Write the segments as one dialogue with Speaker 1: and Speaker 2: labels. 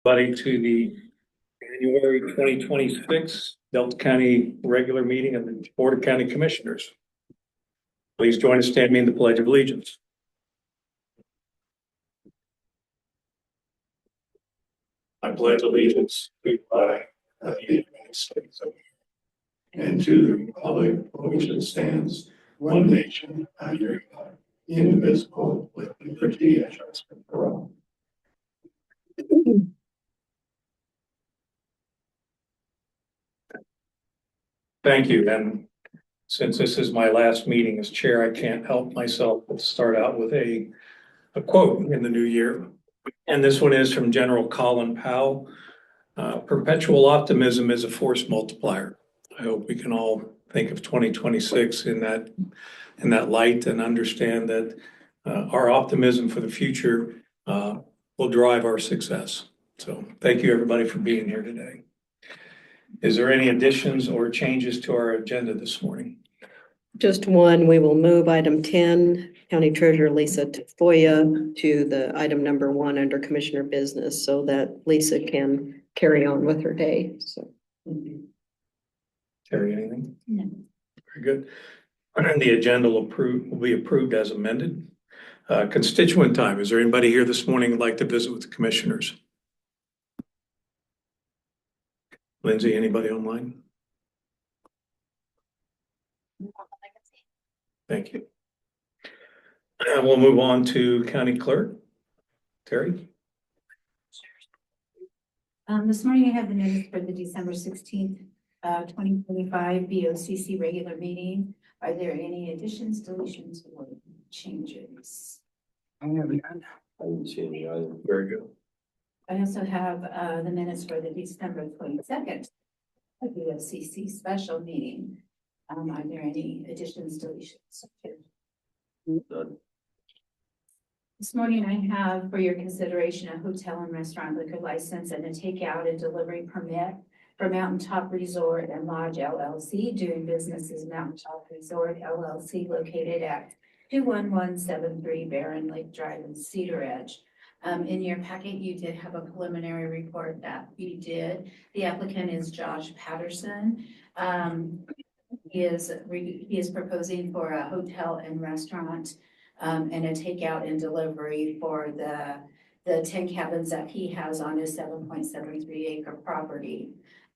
Speaker 1: Buddy, to the January 2026 Delta County regular meeting of the Board of County Commissioners. Please join us, stand me in the Pledge of Allegiance. I pledge allegiance to the flag of the United States of America and to the republic for which it stands, one nation under God, indivisible, with liberty and justice for all. Thank you. And since this is my last meeting as chair, I can't help myself but start out with a quote in the new year. And this one is from General Colin Powell. Perpetual optimism is a force multiplier. I hope we can all think of 2026 in that light and understand that our optimism for the future will drive our success. So thank you, everybody, for being here today. Is there any additions or changes to our agenda this morning?
Speaker 2: Just one, we will move item 10, County Treasurer Lisa Tafoya, to the item number 1 under Commissioner Business so that Lisa can carry on with her day. So,
Speaker 1: Terry, anything?
Speaker 3: No.
Speaker 1: Very good. And the agenda will be approved as amended. Constituent time. Is there anybody here this morning who'd like to visit with the commissioners? Lindsay, anybody online? Thank you. And we'll move on to County Clerk. Terry?
Speaker 3: This morning I have the minutes for the December 16th, 2025 BOCC regular meeting. Are there any additions, deletions, or changes?
Speaker 4: I haven't seen any either.
Speaker 1: Very good.
Speaker 3: I also have the minutes for the December 22nd BOCC special meeting. Are there any additions, deletions?
Speaker 4: None.
Speaker 3: This morning I have for your consideration a hotel and restaurant liquor license and a takeout and delivery permit for Mountaintop Resort and Lodge LLC, doing business as Mountaintop Resort LLC, located at 21173 Barren Lake Drive in Cedar Edge. In your packet, you did have a preliminary report that you did. The applicant is Josh Patterson. He is proposing for a hotel and restaurant and a takeout and delivery for the 10 cabins that he has on his 7.73 acre property.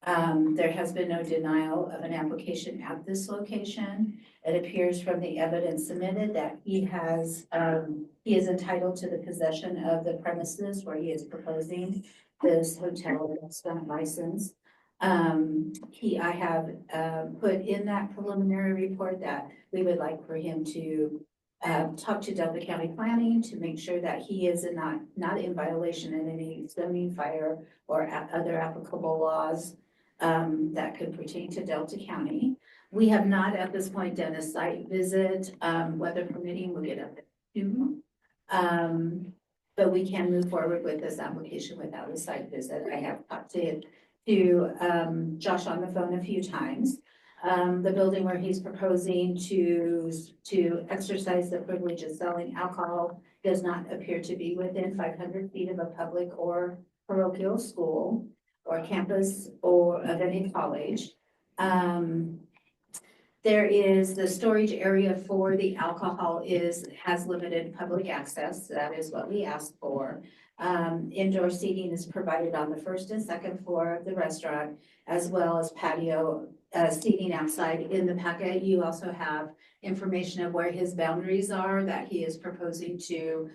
Speaker 3: There has been no denial of an application at this location. It appears from the evidence submitted that he is entitled to the possession of the premises where he is proposing this hotel and restaurant license. I have put in that preliminary report that we would like for him to talk to Delta County Planning to make sure that he is not in violation in any zoning, fire, or other applicable laws that could pertain to Delta County. We have not at this point done a site visit. Weather permitting, we'll get up to. But we can move forward with this application without a site visit. I have talked to Josh on the phone a few times. The building where he's proposing to exercise the privilege of selling alcohol does not appear to be within 500 feet of a public or parochial school or campus or of any college. There is the storage area for the alcohol has limited public access. That is what we asked for. Indoor seating is provided on the first and second floor of the restaurant, as well as patio seating outside. In the packet, you also have information of where his boundaries are, that he is proposing to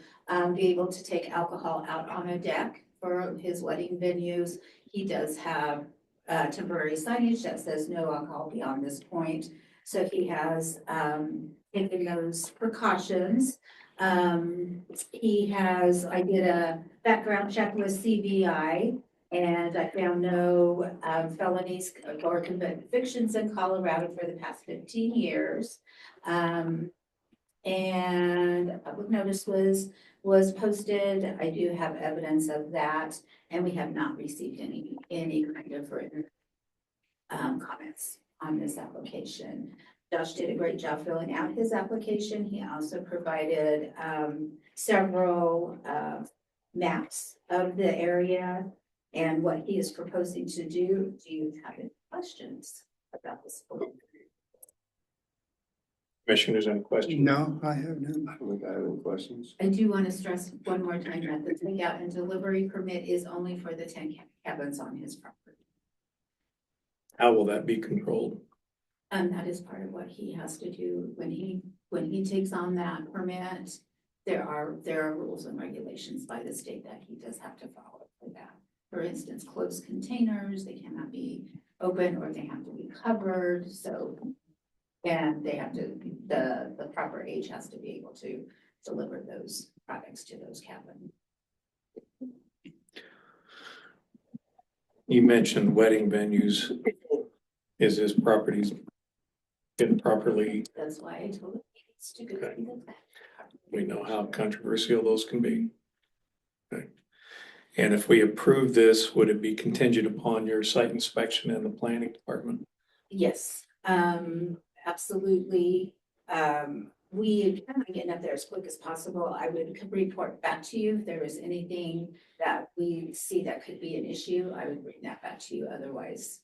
Speaker 3: be able to take alcohol out on a deck for his wedding venues. He does have temporary signage that says no alcohol beyond this point. So he has taken those precautions. I did a background check with CBI and I found no felonies or convictions in Colorado for the past 15 years. And a public notice was posted. I do have evidence of that, and we have not received any kind of written comments on this application. Josh did a great job filling out his application. He also provided several maps of the area and what he is proposing to do. Do you have any questions about this?
Speaker 1: Commissioners, any questions?
Speaker 5: No, I have none.
Speaker 4: I don't think I have any questions.
Speaker 3: I do want to stress one more time that the takeout and delivery permit is only for the 10 cabins on his property.
Speaker 1: How will that be controlled?
Speaker 3: And that is part of what he has to do when he takes on that permit. There are rules and regulations by the state that he does have to follow for that. For instance, closed containers, they cannot be open or they have to be covered, so. And they have to, the proper age has to be able to deliver those products to those cabins.
Speaker 1: You mentioned wedding venues. Is this property been properly,
Speaker 3: That's why I told him he needs to go
Speaker 1: Okay.
Speaker 3: through that.
Speaker 1: we know how controversial those can be. Okay. And if we approve this, would it be contingent upon your site inspection and the planning department?
Speaker 3: Yes, absolutely. We kind of getting up there as quick as possible. I would report back to you if there was anything that we see that could be an issue. I would bring that back to you. Otherwise,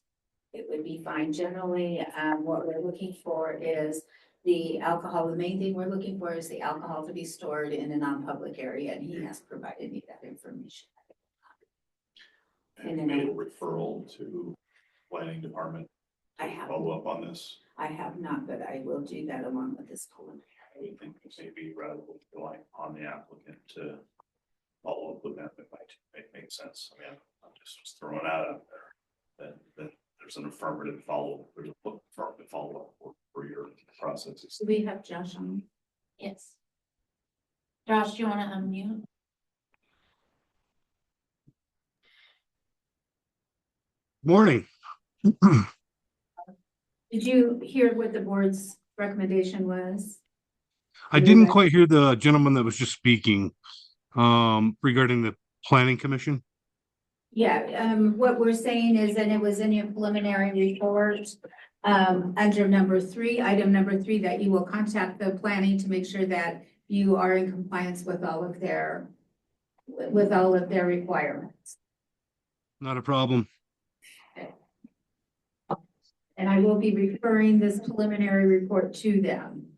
Speaker 3: it would be fine. Generally, what we're looking for is the alcohol. The main thing we're looking for is the alcohol to be stored in a non-public area, and he has provided me that information.
Speaker 6: And made a referral to planning department
Speaker 3: I
Speaker 6: to
Speaker 3: have,
Speaker 6: follow up on this.
Speaker 3: I have not, but I will do that along with this preliminary.
Speaker 6: I would think maybe rather than relying on the applicant to follow up with that, it might make sense. I mean, I'm just throwing that out there. That there's an affirmative follow, there's a affirmative follow up for your processes.
Speaker 3: Do we have Josh on?
Speaker 7: Yes. Josh, do you want to unmute?
Speaker 8: Morning.
Speaker 3: Did you hear what the board's recommendation was?
Speaker 8: I didn't quite hear the gentleman that was just speaking regarding the planning commission.
Speaker 3: Yeah, what we're saying is, and it was in your preliminary report, under number 3, item number 3, that you will contact the planning to make sure that you are in compliance with all of their requirements.
Speaker 8: Not a problem.
Speaker 3: And I will be referring this preliminary report to them.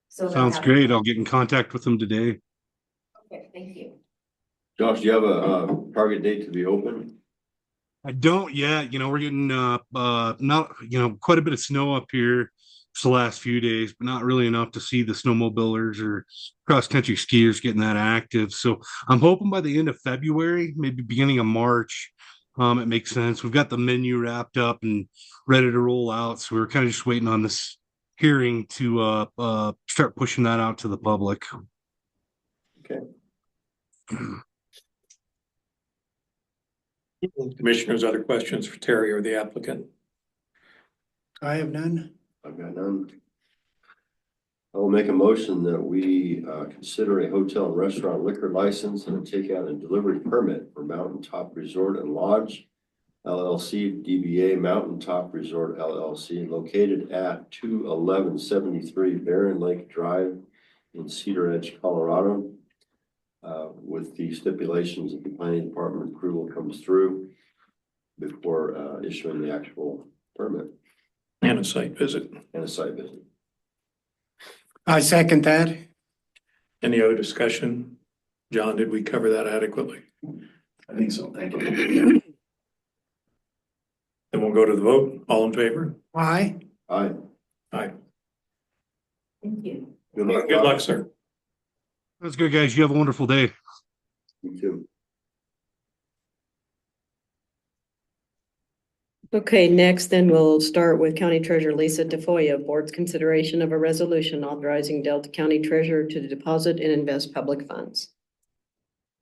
Speaker 3: So they'll
Speaker 8: Sounds
Speaker 3: have-
Speaker 8: great. I'll get in contact with them today.
Speaker 3: Okay, thank you.
Speaker 4: Josh, do you have a target date to be open?
Speaker 8: I don't yet. We're getting not quite a bit of snow up here for the last few days, but not really enough to see the snowmobilers or cross country skiers getting that active. So I'm hoping by the end of February, maybe beginning of March. It makes sense. We've got the menu wrapped up and ready to roll out. So we're kind of just waiting on this hearing to start pushing that out to the public.
Speaker 4: Okay.
Speaker 1: Commissioners, other questions for Terry or the applicant?
Speaker 5: I have none.
Speaker 4: I've got none. I will make a motion that we consider a hotel and restaurant liquor license and a takeout and delivery permit for Mountaintop Resort and Lodge LLC, DBA Mountaintop Resort LLC, located at 21173 Barren Lake Drive in Cedar Edge, Colorado, with the stipulations that the planning department approval comes through before issuing the actual permit
Speaker 1: And a site visit.
Speaker 4: and a site visit.
Speaker 5: I second that.
Speaker 1: Any other discussion? John, did we cover that adequately?
Speaker 6: I think so. Thank you.
Speaker 1: Then we'll go to the vote. All in favor?
Speaker 5: Aye.
Speaker 4: Aye.
Speaker 1: Aye.
Speaker 3: Thank you.
Speaker 1: Good luck, sir.
Speaker 8: That's good, guys. You have a wonderful day.
Speaker 4: You too.
Speaker 2: Okay, next then we'll start with County Treasurer Lisa Tafoya. Board's consideration of a resolution authorizing Delta County Treasurer to deposit and invest public funds.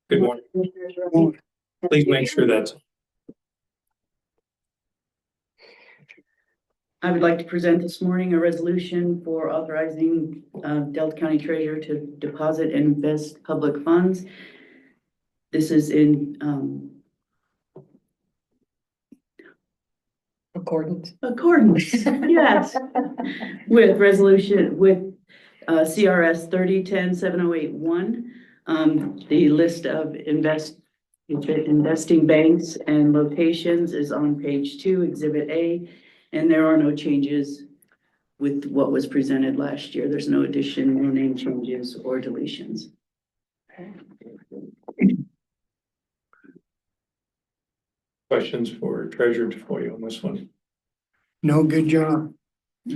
Speaker 1: Good morning. Please make sure that's
Speaker 9: I would like to present this morning a resolution for authorizing Delta County Treasurer to deposit and invest public funds. This is in
Speaker 2: Accordance.
Speaker 9: accordance, yes, with resolution with CRS 3010-7081, the list of Investing banks and locations is on page 2, Exhibit A, and there are no changes with what was presented last year. There's no addition, no name changes or deletions.
Speaker 1: Questions for Treasurer Tafoya on this one?
Speaker 5: No, good job.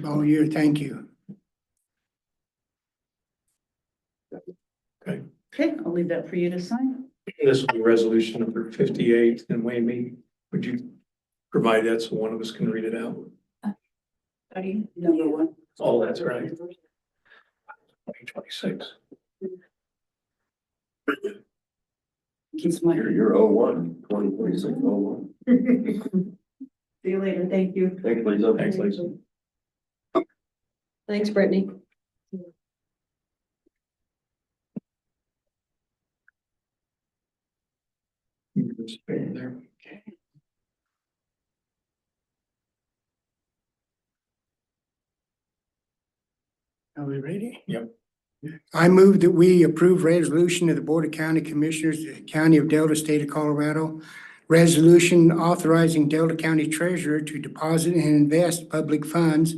Speaker 5: All year, thank you.
Speaker 9: Okay, I'll leave that for you to sign.
Speaker 1: This will be resolution number 58, and Wayne, would you provide that so one of us can read it out?
Speaker 9: Number 1.
Speaker 1: Oh, that's right. 2026.
Speaker 9: Keeps my.
Speaker 4: You're 01, 2026, 01.
Speaker 9: See you later. Thank you.
Speaker 4: Thanks, Lisa.
Speaker 1: Thanks, Lisa.
Speaker 2: Thanks, Brittany.
Speaker 1: You can just put it there.
Speaker 5: Are we ready?
Speaker 1: Yep.
Speaker 5: I move that we approve resolution of the Board of County Commissioners, of the County of Delta, State of Colorado. Resolution authorizing Delta County Treasurer to deposit and invest public funds.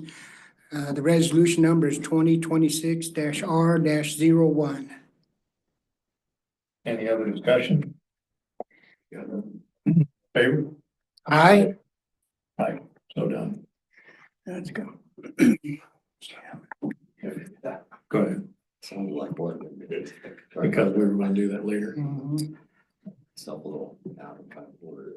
Speaker 5: The resolution number is 2026-R-01.
Speaker 1: Any other discussion? Favor?
Speaker 5: Aye.
Speaker 1: Aye, so done.
Speaker 5: Let's go.
Speaker 1: Go ahead,
Speaker 4: Sounds like what?
Speaker 1: because we were gonna do that later.
Speaker 5: Mhm.
Speaker 4: Self a little out of kind of order.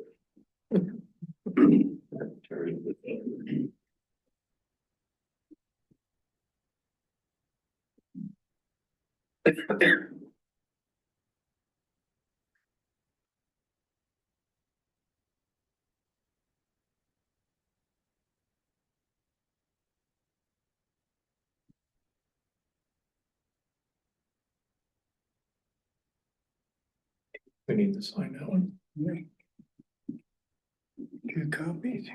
Speaker 1: We need to sign that one.
Speaker 5: 2 copies.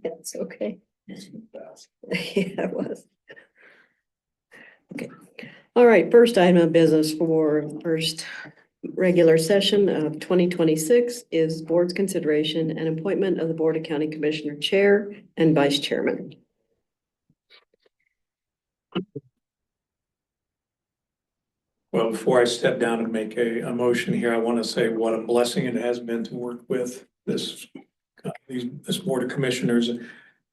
Speaker 2: That's okay. Yeah, it was. Okay. All right, first item of business for first regular session of 2026 is board's consideration and appointment of the Board of County Commissioner Chair and Vice Chairman.
Speaker 1: Well, before I step down and make a motion here, I want to say what a blessing it has been to work with this Board of Commissioners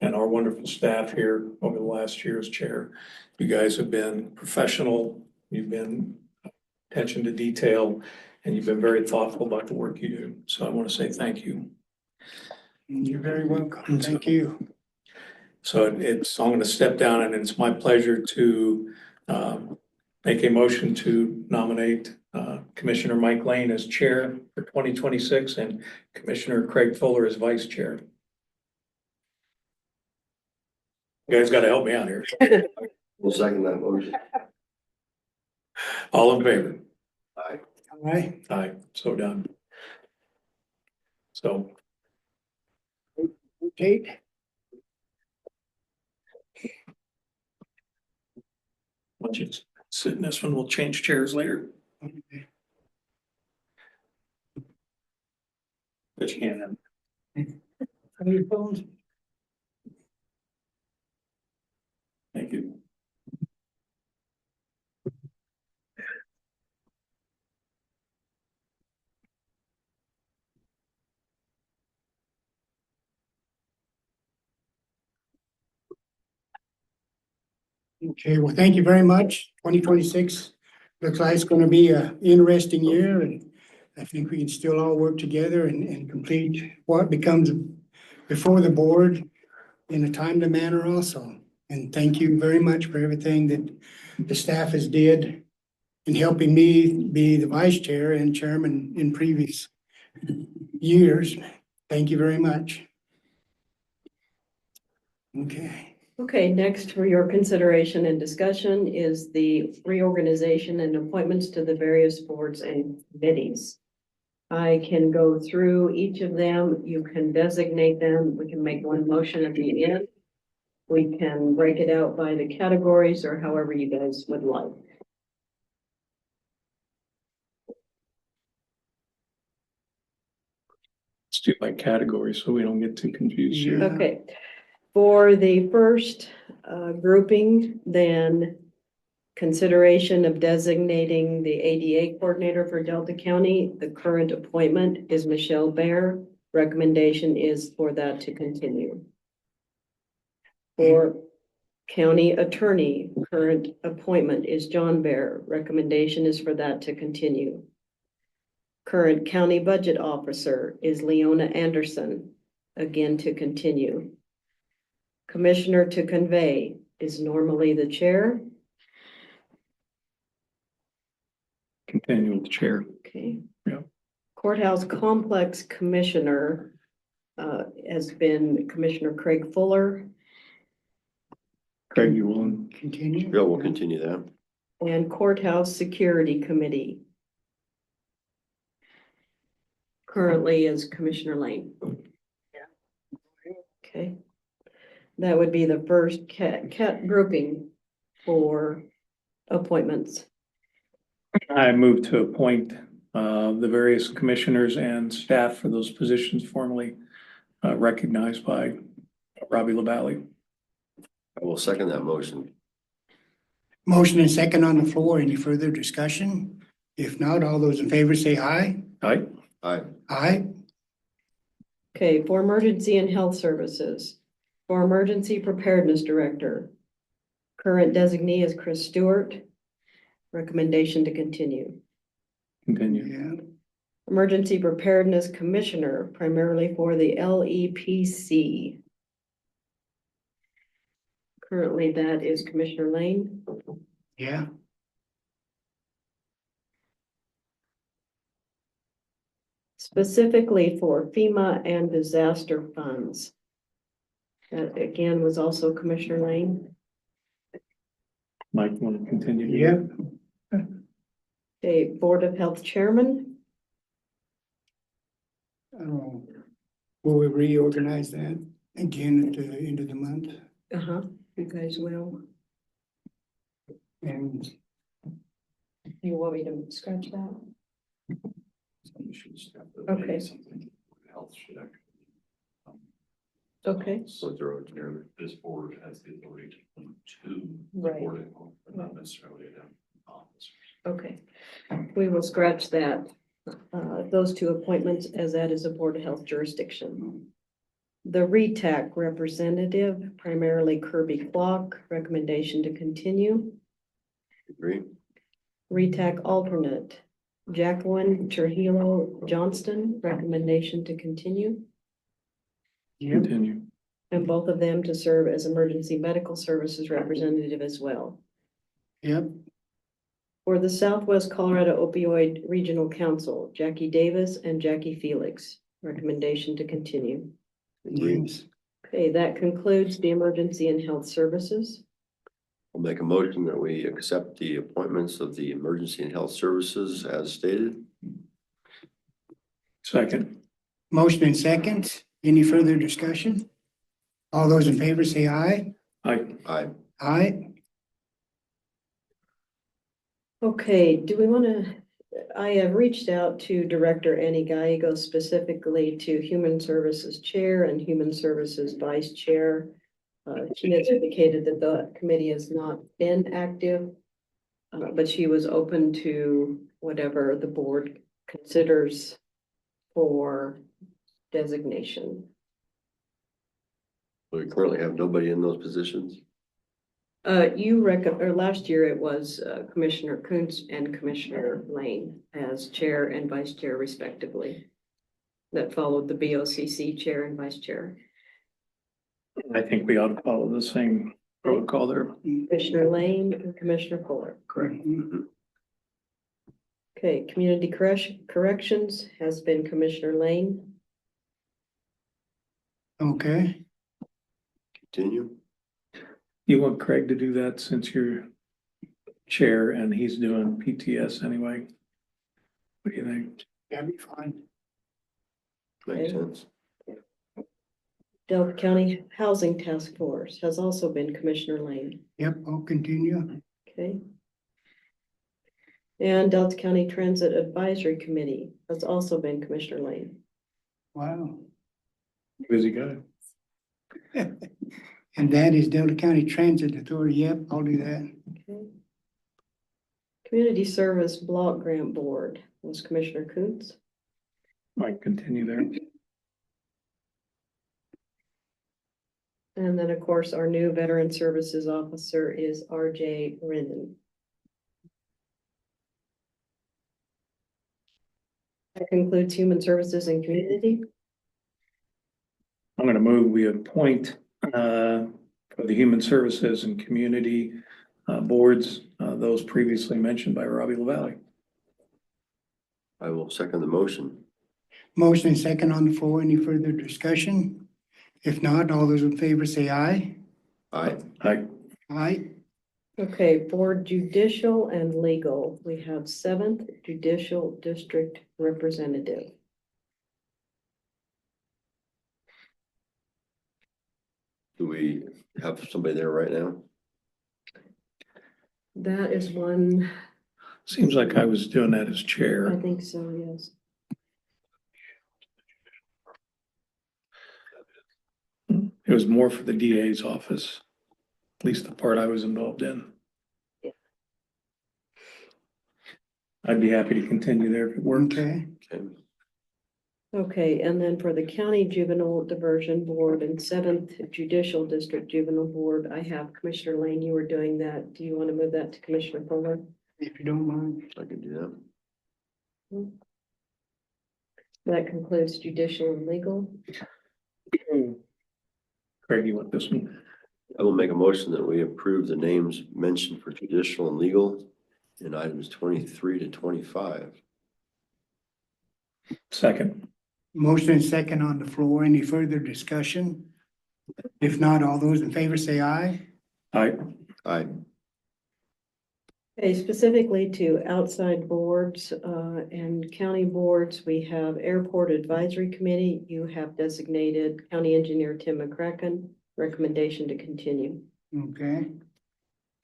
Speaker 1: and our wonderful staff here over the last year as chair. You guys have been professional, you've been attention to detail, and you've been very thoughtful about the work you do. So I want to say thank you.
Speaker 5: You're very welcome. Thank you.
Speaker 1: So I'm going to step down, and it's my pleasure to make a motion to nominate Commissioner Mike Lane as chair for 2026 and Commissioner Craig Fuller as vice chair. You guys got to help me out here.
Speaker 4: We'll second that motion.
Speaker 1: All in favor?
Speaker 4: Aye.
Speaker 5: All right.
Speaker 1: Aye, so done. So
Speaker 5: Kate?
Speaker 1: once you sit in this one, we'll change chairs later. But you can't have.
Speaker 5: Have your phones?
Speaker 1: Thank you.
Speaker 5: Okay, well, thank you very much. 2026 looks like it's gonna be a interesting year, and I think we can still all work together and complete what becomes before the board in a timely manner also. And thank you very much for everything that the staff has did in helping me be the vice chair and chairman in previous years. Thank you very much. Okay.
Speaker 2: Okay, next for your consideration and discussion is the reorganization and appointments to the various boards and committees. I can go through each of them. You can designate them. We can make one motion at the end. We can break it out by the categories or however you guys would like.
Speaker 1: Let's do by category so we don't get too confused here.
Speaker 5: Yeah.
Speaker 2: Okay, for the first grouping, then consideration of designating the ADA coordinator for Delta County. The current appointment is Michelle Bear. Recommendation is for that to continue. For county attorney, current appointment is John Bear. Recommendation is for that to continue. Current county budget officer is Leona Anderson, again to continue. Commissioner to convey is normally the chair.
Speaker 1: Continue with the chair.
Speaker 2: Okay.
Speaker 1: Yeah.
Speaker 2: Courthouse complex commissioner has been Commissioner Craig Fuller,
Speaker 1: Craig, you will.
Speaker 5: Continue.
Speaker 4: Yeah, we'll continue that.
Speaker 2: and courthouse security committee currently is Commissioner Lane. Okay. That would be the first cat grouping for appointments.
Speaker 1: I move to appoint the various commissioners and staff for those positions formerly recognized by Robbie LaValle.
Speaker 4: I will second that motion.
Speaker 5: Motion and second on the floor. Any further discussion? If not, all those in favor say aye.
Speaker 1: Aye.
Speaker 4: Aye.
Speaker 5: Aye.
Speaker 2: Okay, for emergency and health services, for emergency preparedness director, current designee is Chris Stewart. Recommendation to continue.
Speaker 1: Continue.
Speaker 5: Yeah.
Speaker 2: Emergency preparedness commissioner, primarily for the LEPC. Currently, that is Commissioner Lane.
Speaker 5: Yeah.
Speaker 2: Specifically for FEMA and disaster funds. That again was also Commissioner Lane.
Speaker 1: Mike, want to continue?
Speaker 5: Yeah.
Speaker 2: Okay, Board of Health chairman.
Speaker 5: Will we reorganize that again at the end of the month?
Speaker 2: You guys will.
Speaker 5: And
Speaker 2: You want me to scratch that? Okay.
Speaker 6: Health should actually.
Speaker 2: Okay.
Speaker 4: So throw it together.
Speaker 6: This board has the authority to appoint two.
Speaker 2: Right.
Speaker 6: board and all, but not necessarily an officers.
Speaker 2: Okay, we will scratch that, those two appointments as that is a Board of Health jurisdiction. The RETAC representative, primarily Kirby Clark, recommendation to continue.
Speaker 4: Agree?
Speaker 2: RETAC alternate, Jacqueline Trujillo Johnston, recommendation to continue.
Speaker 1: Continue.
Speaker 2: And both of them to serve as emergency medical services representative as well.
Speaker 5: yep,
Speaker 2: For the Southwest Colorado Opioid Regional Council, Jackie Davis and Jackie Felix, recommendation to continue.
Speaker 4: Agree.
Speaker 5: yes.
Speaker 2: Okay, that concludes the emergency and health services.
Speaker 4: I'll make a motion that we accept the appointments of the emergency and health services as stated.
Speaker 1: Second.
Speaker 5: Motion and second. Any further discussion? All those in favor say aye.
Speaker 1: Aye.
Speaker 4: Aye.
Speaker 5: Aye.
Speaker 2: Okay, do we want to, I have reached out to Director Annie Gallego specifically to Human Services Chair and Human Services Vice Chair. She has indicated that the committee has not been active, but she was open to whatever the board considers for designation.
Speaker 4: We currently have nobody in those positions.
Speaker 2: Last year it was Commissioner Kuntz and Commissioner Lane as chair and vice chair respectively. That followed the BOCC chair and vice chair.
Speaker 1: I think we ought to follow the same Roll call there.
Speaker 2: Commissioner Lane and Commissioner Fuller.
Speaker 5: Correct.
Speaker 4: Mhm.
Speaker 2: Okay, community corrections has been Commissioner Lane.
Speaker 5: Okay,
Speaker 4: Continue.
Speaker 1: You want Craig to do that since you're chair and he's doing PTS anyway? What do you think?
Speaker 5: that'd be fine.
Speaker 4: Makes
Speaker 2: Okay.
Speaker 4: sense.
Speaker 2: Delta County Housing Task Force has also been Commissioner Lane.
Speaker 5: Yep, I'll continue.
Speaker 2: Okay. And Delta County Transit Advisory Committee has also been Commissioner Lane.
Speaker 5: Wow.
Speaker 1: Busy guy.
Speaker 5: And that is Delta County Transit Authority. Yep, I'll do that.
Speaker 2: Okay. Community Service Block Grant Board was Commissioner Coons.
Speaker 1: Might continue there.
Speaker 2: And then, of course, our new Veteran Services Officer is RJ Renan. That concludes Human Services and Community.
Speaker 1: I'm gonna move, we appoint for the Human Services and Community boards, those previously mentioned by Robbie LaValle.
Speaker 4: I will second the motion.
Speaker 5: Motion and second on the floor. Any further discussion? If not, all those in favor say aye.
Speaker 4: Aye.
Speaker 5: Aye.
Speaker 2: Okay, Board Judicial and Legal, we have 7th Judicial District Representative.
Speaker 4: Do we have somebody there right now?
Speaker 2: That is one,
Speaker 1: Seems like I was doing that as
Speaker 2: I
Speaker 1: chair.
Speaker 2: think so, yes.
Speaker 1: It was more for the DA's office, at least the part I was involved in.
Speaker 2: Yeah.
Speaker 1: I'd be happy to continue there if it works.
Speaker 5: Okay,
Speaker 4: Okay.
Speaker 2: Okay, and then for the County Juvenile Diversion Board and 7th Judicial District Juvenile Board, I have Commissioner Lane, you were doing that. Do you want to move that to Commissioner Fuller?
Speaker 5: if you don't mind.
Speaker 4: I can do that.
Speaker 2: That concludes Judicial and Legal.
Speaker 1: Craig, you want this one?
Speaker 4: I will make a motion that we approve the names mentioned for judicial and legal in items 23 to 25.
Speaker 1: Second.
Speaker 5: Motion and second on the floor. Any further discussion? If not, all those in favor say aye.
Speaker 1: Aye.
Speaker 4: Aye.
Speaker 2: Okay, specifically to outside boards and county boards, we have Airport Advisory Committee. You have designated County Engineer Tim McCracken, recommendation to continue.
Speaker 5: Okay,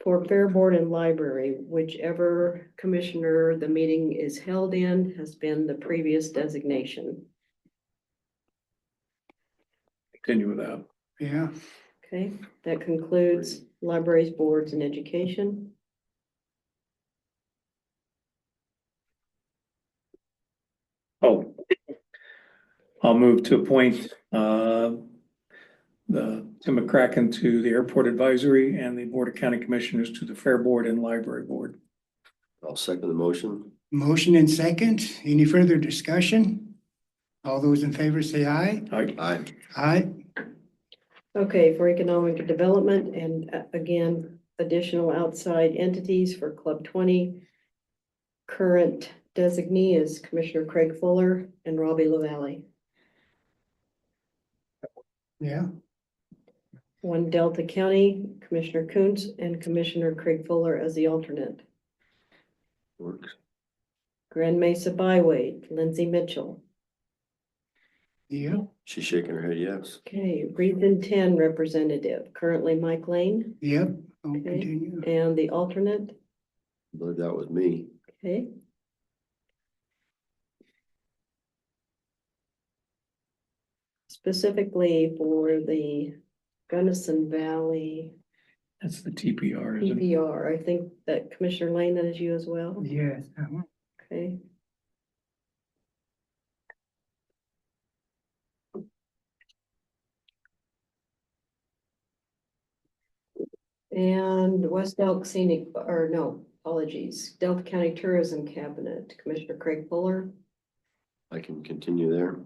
Speaker 2: For Fair Board and Library, whichever commissioner the meeting is held in has been the previous designation.
Speaker 1: Continue with that.
Speaker 5: yeah,
Speaker 2: Okay, that concludes libraries, boards, and education.
Speaker 1: Oh. I'll move to appoint the Tim McCracken to the Airport Advisory and the Board of County Commissioners to the Fair Board and Library Board.
Speaker 4: I'll second the motion.
Speaker 5: motion and second. Any further discussion? All those in favor say aye.
Speaker 1: Aye.
Speaker 4: Aye.
Speaker 5: Aye.
Speaker 2: Okay, for economic development and again, additional outside entities for Club 20. Current designee is Commissioner Craig Fuller and Robbie LaValle.
Speaker 5: Yeah,
Speaker 2: One Delta County, Commissioner Coons and Commissioner Craig Fuller as the alternate.
Speaker 4: Works.
Speaker 2: Grand Mesa Byway, Lindsay Mitchell.
Speaker 5: yeah,
Speaker 4: She's shaking her head yes.
Speaker 2: Okay, Region 10 representative, currently Mike Lane,
Speaker 5: yep, I'll
Speaker 2: Okay.
Speaker 5: continue.
Speaker 2: and the alternate,
Speaker 4: I believe that was me.
Speaker 2: okay. Specifically for the Gunnison Valley
Speaker 1: That's the TPR, isn't it?
Speaker 2: PPR, I think that Commissioner Lane, that is you as well,
Speaker 5: Yes,
Speaker 2: okay? And West Elk Scenic, or no, apologies, Delta County Tourism Cabinet, Commissioner Craig Fuller.
Speaker 4: I can continue there.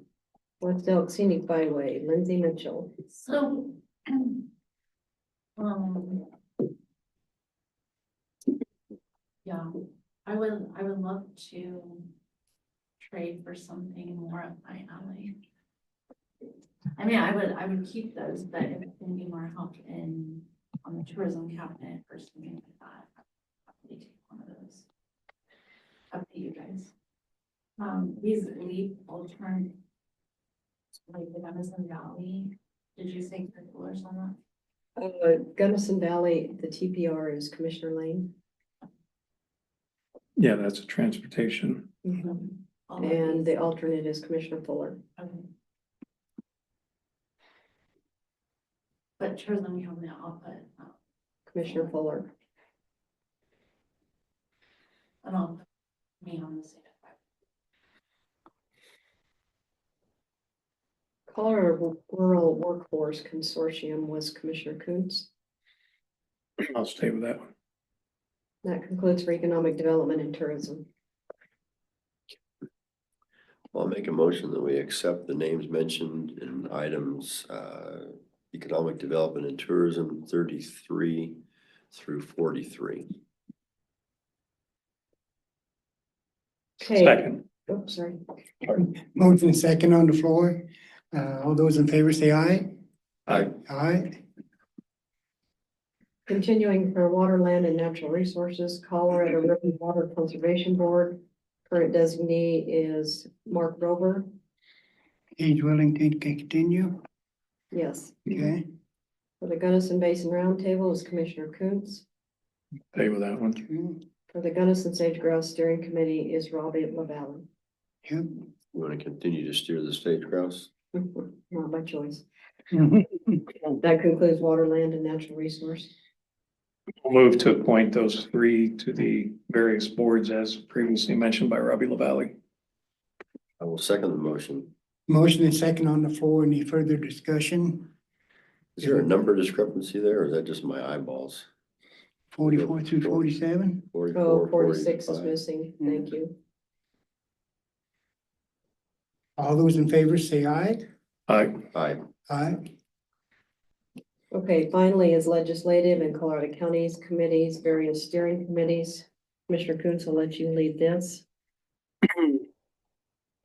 Speaker 2: West Elk Scenic Byway, Lindsay Mitchell.
Speaker 7: So Um. Yeah, I would love to trade for something more up my alley. I mean, I would keep those, but if it can be more help on the tourism cabinet or something like that, I'd probably take one of those. Up to you guys. These leaf alternate, like the Gunnison Valley, did you think the coolers on that?
Speaker 2: Gunnison Valley, the TPR is Commissioner Lane.
Speaker 1: Yeah, that's a transportation.
Speaker 3: All of
Speaker 2: And
Speaker 3: these?
Speaker 2: the alternate is Commissioner Fuller.
Speaker 3: Okay. But tourism cabinet, I'll put,
Speaker 2: Commissioner Fuller.
Speaker 3: and I'll put me on the same.
Speaker 2: Colorado Rural Workforce Consortium was Commissioner Kuntz.
Speaker 1: I'll stay with that one.
Speaker 2: That concludes for economic development and tourism.
Speaker 4: I'll make a motion that we accept the names mentioned in items, economic development and tourism 33 through 43.
Speaker 2: Okay,
Speaker 1: Second.
Speaker 2: oops, sorry.
Speaker 5: Motion second on the floor. All those in favor say aye.
Speaker 1: Aye.
Speaker 5: Aye.
Speaker 2: Continuing for Water, Land and Natural Resources, Colorado River Water Conservation Board. Current designee is Mark Rober.
Speaker 5: He's willing to continue.
Speaker 2: Yes.
Speaker 5: Okay.
Speaker 2: For the Gunnison Basin Roundtable is Commissioner Kuntz.
Speaker 1: Stay with that one.
Speaker 5: Okay.
Speaker 2: For the Gunnison Sage Grouse Steering Committee is Robbie LaValle.
Speaker 5: Yep.
Speaker 4: You want to continue to steer the stage grouse?
Speaker 2: Not by choice. That concludes Water, Land and Natural Resource.
Speaker 1: We'll move to appoint those three to the various boards as previously mentioned by Robbie LaValle.
Speaker 4: I will second the motion.
Speaker 5: Motion and second on the floor. Any further discussion?
Speaker 4: Is there a number discrepancy there, or is that just my eyeballs?
Speaker 5: 44 through 47?
Speaker 4: 44,
Speaker 2: Oh, 46 is
Speaker 4: 45.
Speaker 2: missing. Thank you.
Speaker 5: All those in favor say aye.
Speaker 1: Aye.
Speaker 4: Aye.
Speaker 5: Aye.
Speaker 2: Okay, finally is legislative and Colorado counties, committees, various steering committees. Commissioner Kuntz, I'll let you lead this.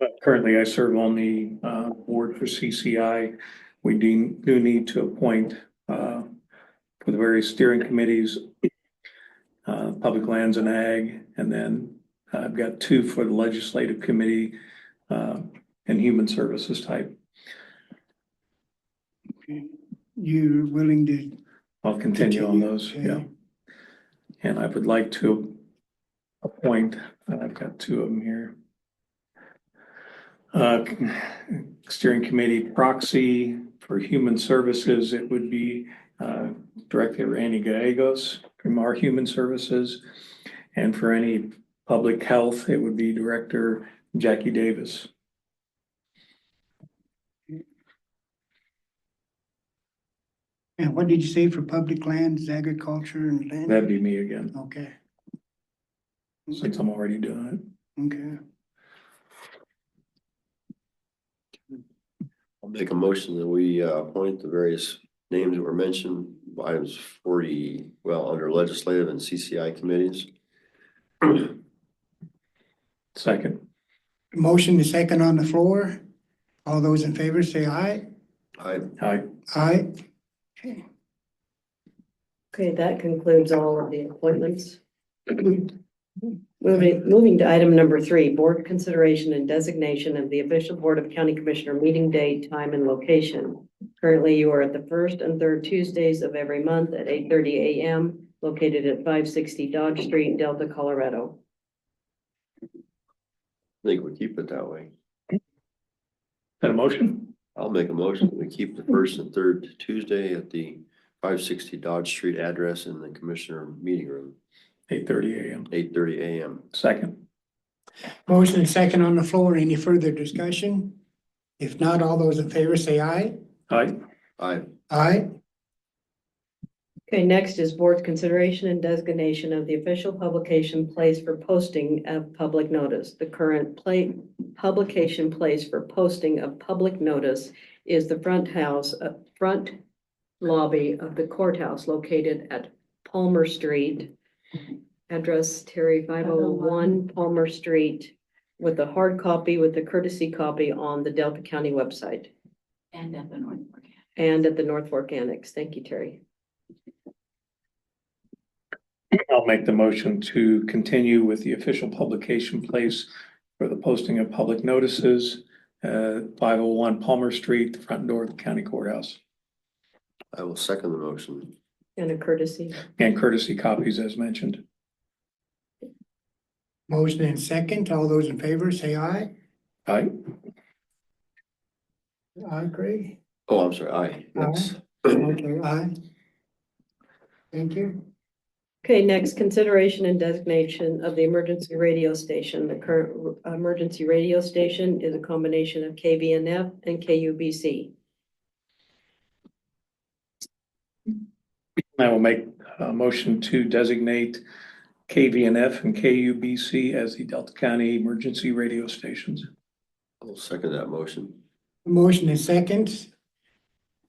Speaker 1: But currently I serve on the board for CCI. We do need to appoint for the various steering committees, Public Lands and Ag, and then I've got two for the Legislative Committee and Human Services type.
Speaker 5: You're willing to,
Speaker 1: I'll continue on those,
Speaker 5: Okay.
Speaker 1: yeah. And I would like to appoint, I've got two of them here. Steering Committee proxy for Human Services, it would be Director Randy Gallegos from our Human Services. And for any public health, it would be Director Jackie Davis.
Speaker 5: and what did you say for public lands, agriculture and land?
Speaker 1: That'd be me again,
Speaker 5: Okay,
Speaker 1: since I'm already doing it.
Speaker 5: okay.
Speaker 4: I'll make a motion that we appoint the various names that were mentioned, items 40, well, under legislative and CCI committees.
Speaker 1: Second.
Speaker 5: Motion is second on the floor. All those in favor say aye.
Speaker 4: Aye.
Speaker 1: Aye.
Speaker 5: Aye. Okay.
Speaker 2: Okay, that concludes all of the appointments. Moving to item number 3, board consideration and designation of the official Board of County Commissioner meeting date, time, and location. Currently, you are at the first and third Tuesdays of every month at 8:30 a.m. located at 560 Dodge Street, Delta, Colorado.
Speaker 4: I think we keep it that way.
Speaker 1: That a motion?
Speaker 4: I'll make a motion that we keep the first and third Tuesday at the 560 Dodge Street address in the Commissioner meeting room,
Speaker 1: 8:30 a.m.
Speaker 4: 8:30 a.m.
Speaker 1: Second.
Speaker 5: Motion is second on the floor. Any further discussion? If not, all those in favor say aye.
Speaker 1: Aye.
Speaker 4: Aye.
Speaker 5: Aye.
Speaker 2: Okay, next is board consideration and designation of the official publication place for posting of public notice. The current publication place for posting of public notice is the front lobby of the courthouse located at Palmer Street. Address Terry 501 Palmer Street, with a hard copy with a courtesy copy on the Delta County website
Speaker 7: And at the North Fork.
Speaker 2: and at the North Fork Annex. Thank you, Terry.
Speaker 1: I'll make the motion to continue with the official publication place for the posting of public notices. 501 Palmer Street, the front door of the county courthouse,
Speaker 4: I will second the motion.
Speaker 2: And a courtesy.
Speaker 1: and courtesy copies as mentioned.
Speaker 5: Motion and second, all those in favor, say aye.
Speaker 1: Aye.
Speaker 5: Aye, Craig.
Speaker 4: Oh, I'm sorry, aye. Yes.
Speaker 5: Okay, aye. Thank you.
Speaker 2: Okay, next, consideration and designation of the emergency radio station. The current emergency radio station is a combination of KVNF and KUBC.
Speaker 1: I will make a motion to designate KVNF and KUBC as the Delta County emergency radio stations.
Speaker 4: I'll second that motion.
Speaker 5: Motion and second.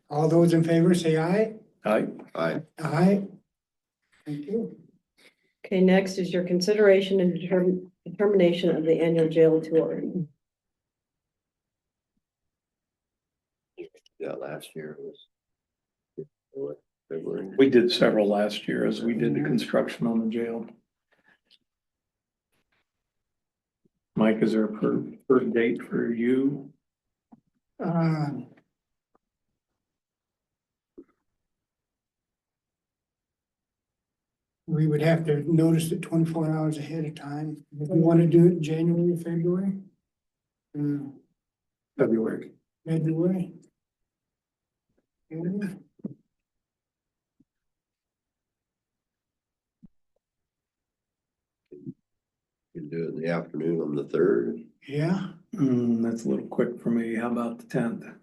Speaker 5: All those in favor, say aye.
Speaker 1: Aye.
Speaker 4: Aye.
Speaker 5: Aye. Thank you.
Speaker 2: Okay, next is your consideration and determination of the annual jail tour.
Speaker 4: Yeah, last year was February.
Speaker 1: We did several last year as we did the construction on the jail. Mike, is there a per date for you?
Speaker 5: We would have to notice it 24 hours ahead of time. If we want to do it in January, February?
Speaker 1: February.
Speaker 5: February? Yeah.
Speaker 4: You can do it in the afternoon on the 3rd.
Speaker 5: Yeah,
Speaker 1: That's a little quick for me. How about the 10th?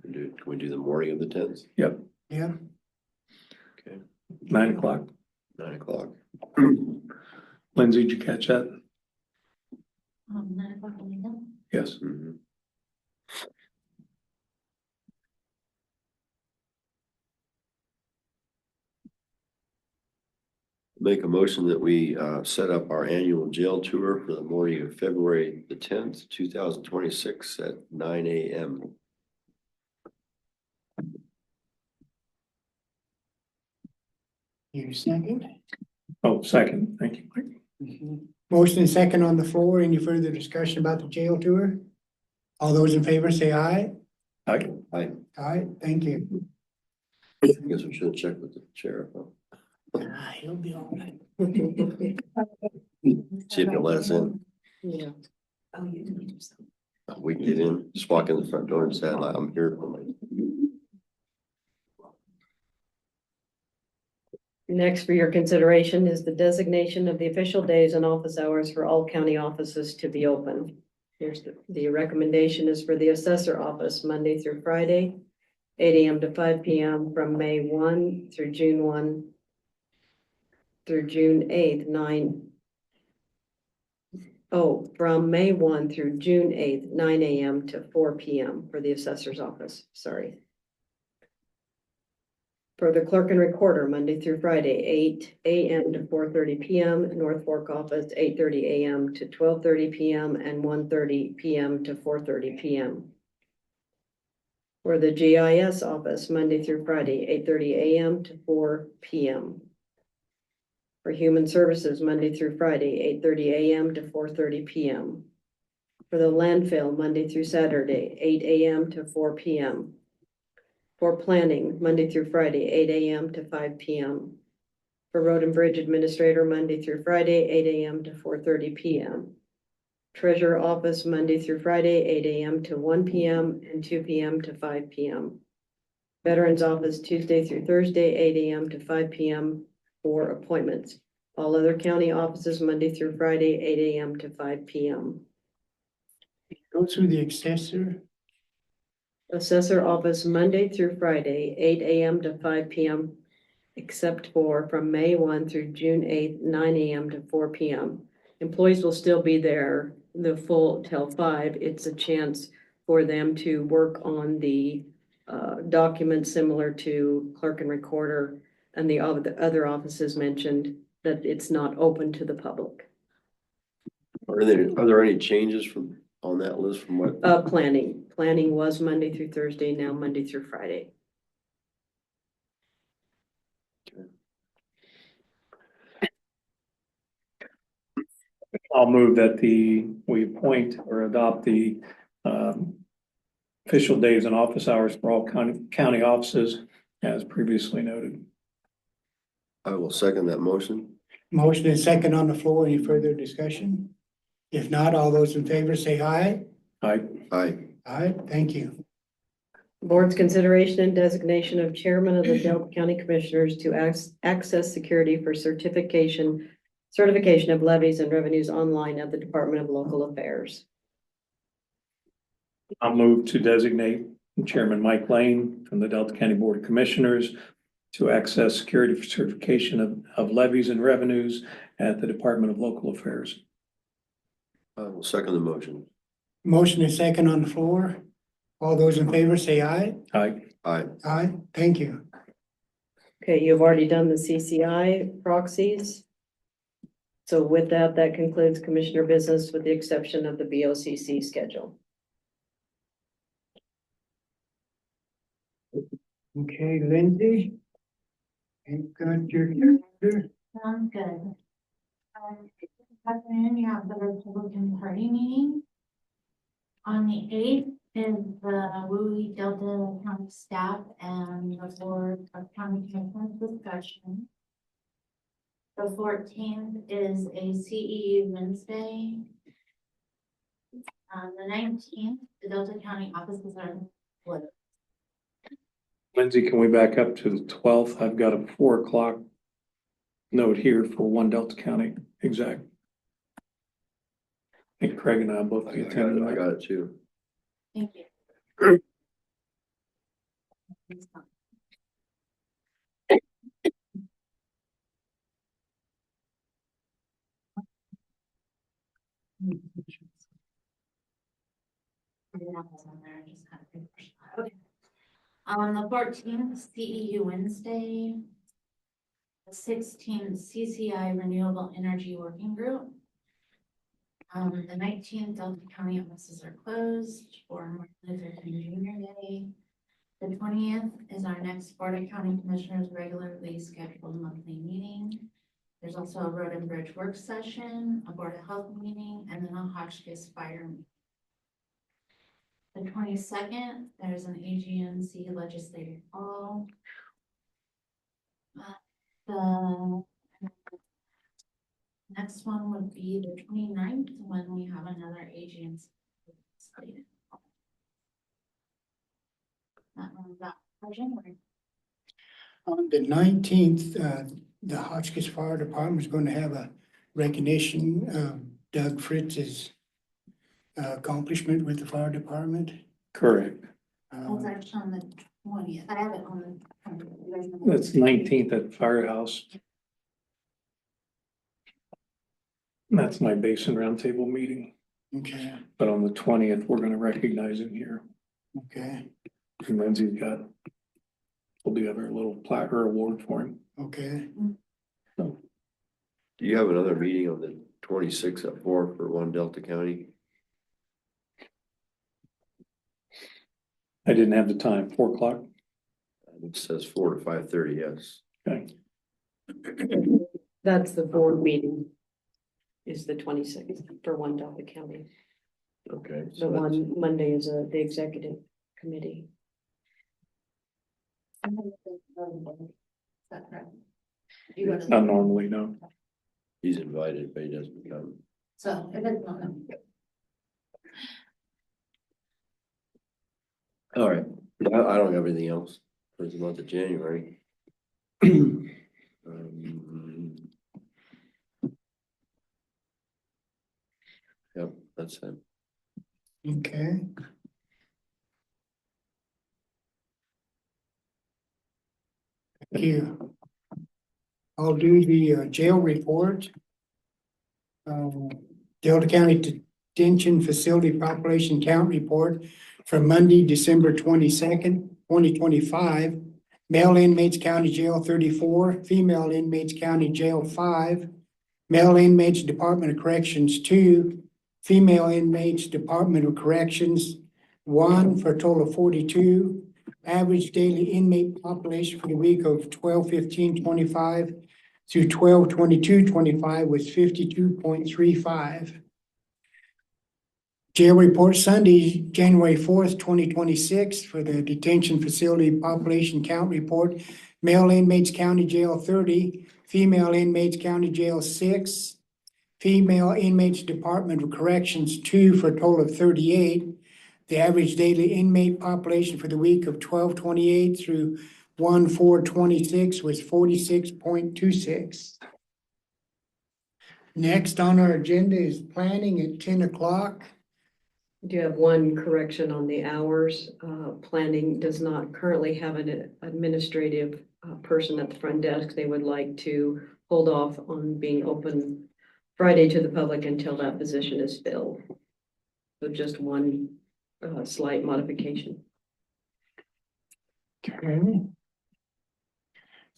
Speaker 4: Can we do the morning of the 10th?
Speaker 1: Yep,
Speaker 5: yeah.
Speaker 4: Okay,
Speaker 1: 9 o'clock.
Speaker 4: 9 o'clock.
Speaker 1: Lindsay, did you catch that?
Speaker 7: 9 o'clock on the hill.
Speaker 1: Yes.
Speaker 4: Mhm. Make a motion that we set up our annual jail tour for the morning of February the 10th, 2026 at 9 a.m.
Speaker 5: You second?
Speaker 1: Oh, second. Thank you.
Speaker 5: Mhm. Motion and second on the floor. Any further discussion about the jail tour? All those in favor say aye.
Speaker 1: Aye.
Speaker 5: Aye, thank you.
Speaker 4: I guess we should check with the sheriff. Huh?
Speaker 5: He'll be all right.
Speaker 4: See if he'll let us in.
Speaker 2: Yeah.
Speaker 7: Oh, you didn't do something.
Speaker 4: We can get in, just walk in the front door and say, I'm here for my.
Speaker 2: Next for your consideration is the designation of the official days and office hours for all county offices to be open. Here's the recommendation is for the assessor office, Monday through Friday, 8 a.m. to 5 p.m. from May 1 through June 1 through June 8th, from May 1 through June 8th, 9 a.m. to 4 p.m. for the assessor's office, sorry. For the clerk and recorder, Monday through Friday, 8 a.m. to 4:30 p.m. North Fork office, 8:30 a.m. to 12:30 p.m. and 1:30 p.m. to 4:30 p.m. For the GIS office, Monday through Friday, 8:30 a.m. to 4 p.m. For human services, Monday through Friday, 8:30 a.m. to 4:30 p.m. For the landfill, Monday through Saturday, 8 a.m. to 4 p.m. For planning, Monday through Friday, 8 a.m. to 5 p.m. For road and bridge administrator, Monday through Friday, 8 a.m. to 4:30 p.m. Treasurer office, Monday through Friday, 8 a.m. to 1 p.m. and 2 p.m. to 5 p.m. Veterans office, Tuesday through Thursday, 8 a.m. to 5 p.m. for appointments. All other county offices, Monday through Friday, 8 a.m. to 5 p.m.
Speaker 5: Go through the assessor.
Speaker 2: Assessor office, Monday through Friday, 8 a.m. to 5 p.m. except for from May 1 through June 8th, 9 a.m. to 4 p.m. Employees will still be there the full till 5. It's a chance for them to work on the document similar to clerk and recorder and the other offices mentioned, that it's not open to the public.
Speaker 4: Are there any changes on that list from what?
Speaker 2: Planning was Monday through Thursday, now Monday through Friday.
Speaker 1: I'll move that we appoint or adopt the official days and office hours for all county offices as previously noted.
Speaker 4: I will second that motion.
Speaker 5: Motion and second on the floor. Any further discussion? If not, all those in favor say aye.
Speaker 1: Aye.
Speaker 4: Aye.
Speaker 5: Aye, thank you.
Speaker 2: Board's consideration and designation of chairman of the Delta County Commissioners to access security for certification of levies and revenues online at the Department of Local Affairs.
Speaker 1: I'll move to designate Chairman Mike Lane from the Delta County Board of Commissioners to access security for certification of levies and revenues at the Department of Local Affairs.
Speaker 4: I will second the motion.
Speaker 5: Motion and second on the floor. All those in favor say aye.
Speaker 1: Aye.
Speaker 4: Aye.
Speaker 5: Aye, thank you.
Speaker 2: Okay, you've already done the CCI proxies. So with that, that concludes commissioner business with the exception of the BOCC schedule.
Speaker 5: Okay, Lindsay. You've got your calendar.
Speaker 7: Sounds good. This afternoon, you have the Republican Party meeting. On the 8th is the WUI Delta County staff and the Board of County Commissioners discussion. The 14th is a CEU Wednesday. The 19th, the Delta County offices are closed.
Speaker 1: Lindsay, can we back up to the 12th? I've got a 4 o'clock note here for one Delta County exec. I think Craig and I will both be attending.
Speaker 4: I got it too.
Speaker 7: Thank you. Okay. On the 14th, CEU Wednesday. The 16th, CCI Renewable Energy Working Group. The 19th, Delta County offices are closed for Martin Luther King Jr. Day. The 20th is our next Board of County Commissioners regularly scheduled monthly meeting. There's also a road and bridge work session, a Board of Health meeting, and then a Hotchkiss fire meeting. The 22nd, there's an AGNC legislative call. The next one would be the 29th when we have another AGNC legislative call. That one's up for January.
Speaker 5: On the 19th, the Hotchkiss Fire Department is going to have a recognition of Doug Fritz's accomplishment with the fire department.
Speaker 1: Correct.
Speaker 7: That's actually on the 20th. I have it on the.
Speaker 1: That's 19th at Firehouse. That's my Basin Roundtable meeting,
Speaker 5: Okay,
Speaker 1: but on the 20th, we're gonna recognize him here.
Speaker 5: okay,
Speaker 1: And Lindsay's got, we'll do have our little plaque or award for him.
Speaker 5: okay.
Speaker 4: Do you have another meeting on the 26th at 4 for one Delta County?
Speaker 1: I didn't have the time, 4 o'clock.
Speaker 4: It says 4 to 5:30, yes.
Speaker 1: Okay.
Speaker 2: That's the board meeting. Is the 26th for one Delta County.
Speaker 4: Okay.
Speaker 2: The
Speaker 4: so that's-
Speaker 2: one Monday is the executive committee.
Speaker 7: Is that correct? You go to-
Speaker 1: Not normally, no.
Speaker 4: He's invited, but he doesn't come.
Speaker 7: So if it's not,
Speaker 4: All right, I don't have anything else for the month of January. Yep, that's it.
Speaker 5: Okay. Thank you. I'll do the jail report. Delta County Detention Facility Population Count Report for Monday, December 22nd. 2025. Male inmates county jail 34, female inmates county jail 5, male inmates Department of Corrections 2, female inmates Department of Corrections 1, for a total of 42. Average daily inmate population for the week of 12/15/25 through 12/22/25 was 52.35. Jail report Sunday, January 4th, 2026, for the detention facility population count report. Male inmates county jail 30, female inmates county jail 6, female inmates Department of Corrections 2, for a total of 38. The average daily inmate population for the week of 12/28 through 1/4/26 was 46.26. Next on our agenda is planning at 10 o'clock.
Speaker 2: Do you have one correction on the hours? Planning does not currently have an administrative person at the front desk. They would like to hold off on being open Friday to the public until that position is filled. So just one slight modification.
Speaker 5: Okay.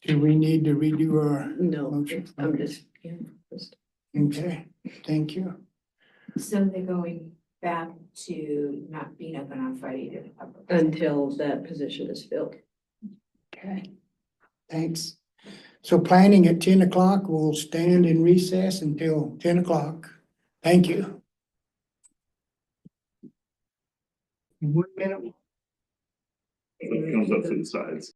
Speaker 5: Do we need to redo our,
Speaker 2: No,
Speaker 5: Motion.
Speaker 2: I'm just, yeah, just.
Speaker 5: okay, thank you.
Speaker 3: So they're going back to not being open on Friday to the public.
Speaker 2: Until that position is filled.
Speaker 5: Okay, thanks. So planning at 10 o'clock, we'll stand in recess until 10 o'clock. Thank you. 1 minute.
Speaker 6: It comes up to the sides.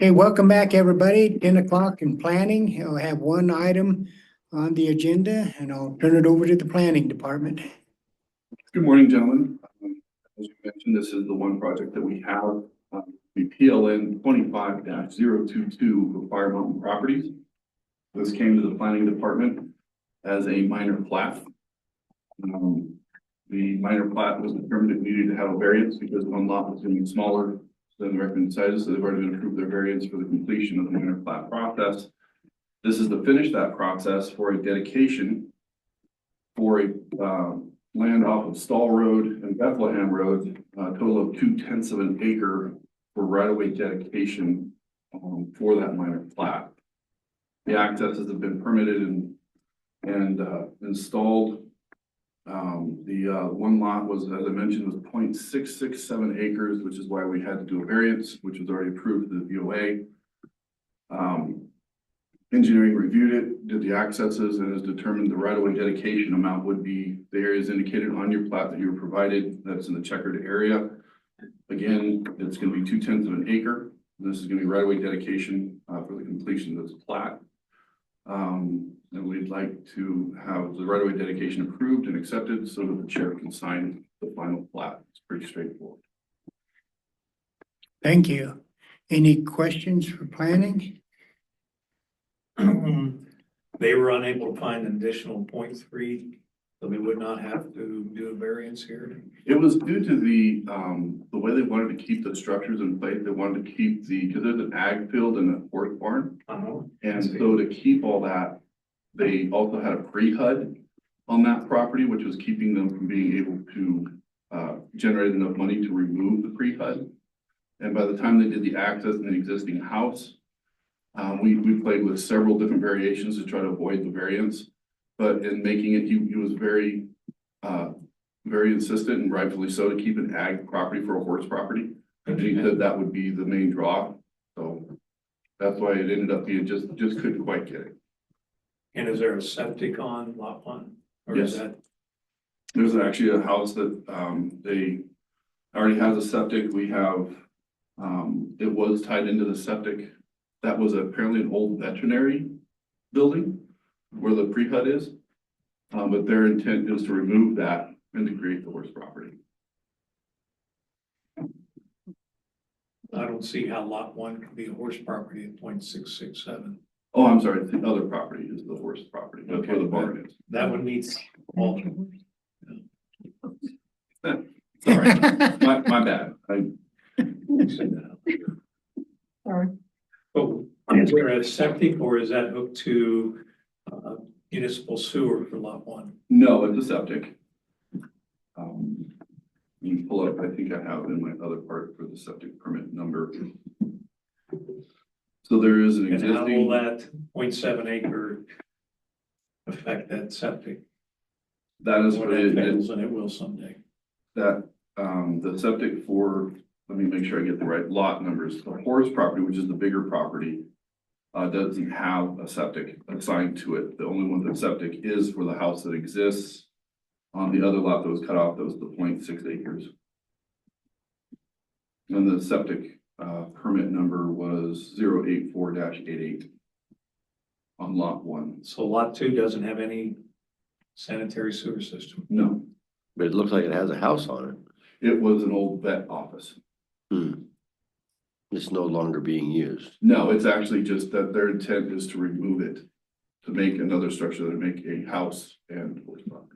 Speaker 5: Okay, welcome back, everybody. 10 o'clock in planning. I'll have one item on the agenda and I'll turn it over to the planning department.
Speaker 10: Good morning, gentlemen. As you mentioned, this is the one project that we have, the PLN 25-022 for Fire Mountain Properties. This came to the planning department as a minor plat. The minor plat was determined it needed to have a variance because one lot was going to be smaller than the recommended sizes, so they've already been approved their variance for the completion of the minor plat process. This is to finish that process for a dedication for a land off of Stall Road and Bethlehem Road, a total of 2/10 of an acre for right-of-way dedication for that minor plat. The accesses have been permitted and installed. The one lot was, as I mentioned, was 0.667 acres, which is why we had to do a variance, which was already approved to the VOA. Engineering reviewed it, did the accesses, and has determined the right-of-way dedication amount would be the areas indicated on your plat that you were provided. That's in the checkered area. Again, it's going to be 2/10 of an acre. This is going to be right-of-way dedication for the completion of this plat. And we'd like to have the right-of-way dedication approved and accepted so that the chair can sign the final plat. It's pretty straightforward.
Speaker 5: Thank you. Any questions for planning?
Speaker 1: They were unable to find an additional 0.3, so we would not have to do a variance here.
Speaker 10: It was due to the way they wanted to keep the structures in place. They wanted to keep because there's an ag field and a horse barn. And so to keep all that, they also had a pre-HUD on that property, which was keeping them from being able to generate enough money to remove the pre-HUD. And by the time they did the access in the existing house, we played with several different variations to try to avoid the variance. But in making it, he was very insistent, and rightfully so, to keep an ag property for a horse property. And he said that would be the main draw. So that's why it ended up being just couldn't quite get it.
Speaker 1: And is there a septic on lot 1? Or is
Speaker 10: Yes.
Speaker 1: that?
Speaker 10: There's actually a house that they already has a septic. We have, it was tied into the septic. That was apparently an old veterinary building where the pre-HUD is. But their intent is to remove that and to create the horse property.
Speaker 1: I don't see how lot one can be a horse property at 0.667.
Speaker 10: Oh, I'm sorry, the other property is the horse property, that's where the barn is.
Speaker 1: That one meets all.
Speaker 10: Sorry, my bad.
Speaker 2: Sorry.
Speaker 1: But is there a septic or is that hooked to municipal sewer for lot one?
Speaker 10: No, it's a septic. You can pull up, I think I have in my other part for the septic permit number. So there is an
Speaker 1: And how will
Speaker 10: existing,
Speaker 1: that 0.7 acre affect that septic?
Speaker 10: that is
Speaker 1: When
Speaker 10: what
Speaker 1: that
Speaker 10: it
Speaker 1: fails,
Speaker 10: is,
Speaker 1: and it will someday.
Speaker 10: that, the septic for, let me make sure I get the right lot numbers. The horse property, which is the bigger property, doesn't have a septic assigned to it. The only one that's septic is for the house that exists on the other lot that was cut off, that was the 0.6 acres. And the septic permit number was 084-88 on lot one.
Speaker 1: So lot two doesn't have any sanitary sewer system.
Speaker 10: No,
Speaker 4: But it looks like it has a house on
Speaker 10: it was an old vet office.
Speaker 4: it. It's no longer being used.
Speaker 10: No, it's actually just that their intent is to remove it, to make another structure that would make a house and horse property.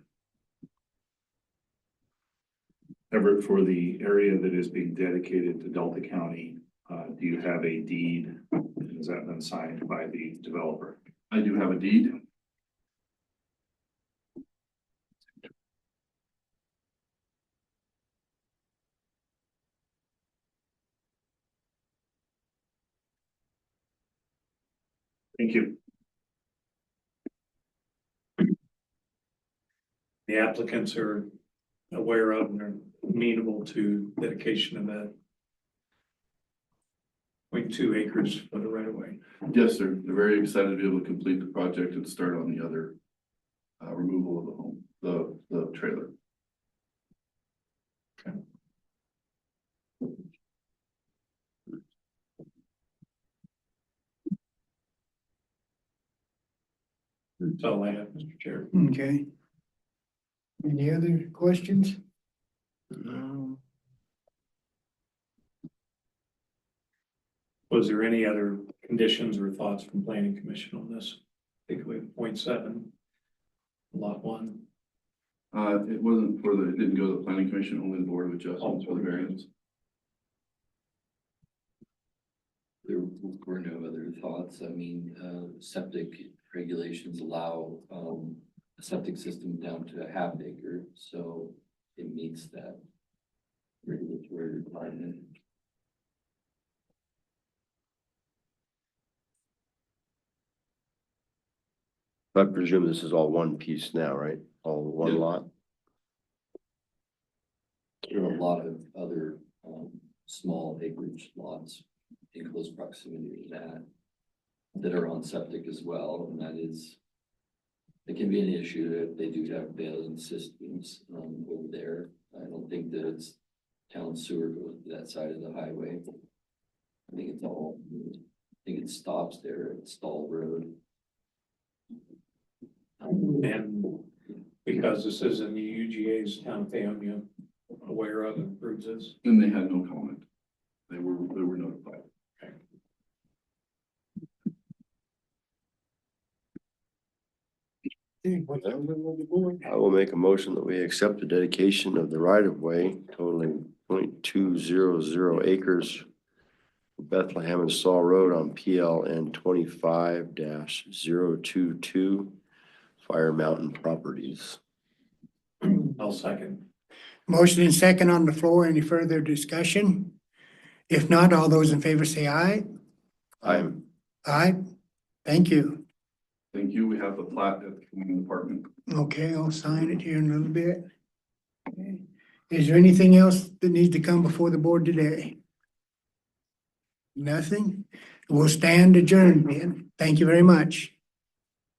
Speaker 6: Everett, for the area that is being dedicated to Delta County, do you have a deed? Has that been signed by the developer?
Speaker 10: I do have a deed.
Speaker 6: Thank you.
Speaker 1: The applicants are aware of and are amenable to dedication of that 0.2 acres for the right of way.
Speaker 10: Yes, sir. They're very excited to be able to complete the project and start on the other removal of the home, the trailer.
Speaker 1: That's all I have, Mr. Chair.
Speaker 5: Okay. Any other questions?
Speaker 1: Was there any other conditions or thoughts from planning commission on this? Particularly 0.7, lot one.
Speaker 10: It wasn't for the, it didn't go to the planning commission, only the board of adjustments for the variance.
Speaker 11: There were no other thoughts. I mean, septic regulations allow, a septic system down to a half acre, so it meets that regulatory requirement.
Speaker 4: I presume this is all one piece now, right? All one
Speaker 10: Yeah.
Speaker 4: lot?
Speaker 11: There are a lot of other, small acreage lots in close proximity to that are on septic as well, and that is, it can be an issue if they do have failing systems, over there. I don't think that it's town sewer goes to that side of the highway. I think it's all, I think it stops there at Stall Road.
Speaker 1: And because this is in the UGA's town of Paonia, aware of and approves this.
Speaker 10: And they had no comment. They were notified.
Speaker 4: I will make a motion that we accept the dedication of the right of way totaling 0.200 acres. Bethlehem and Saw Road on PLN 25-022 Fire Mountain Properties.
Speaker 1: I'll second.
Speaker 5: Motion and second on the floor. Any further discussion? If not, all those in favor say aye.
Speaker 4: I'm
Speaker 5: Aye. Thank you.
Speaker 10: Thank you. We have the plat at the command department.
Speaker 5: Okay, I'll sign it here in a little bit. Okay. Is there anything else that needs to come before the board today? Nothing? We'll stand adjourned then. Thank you very much.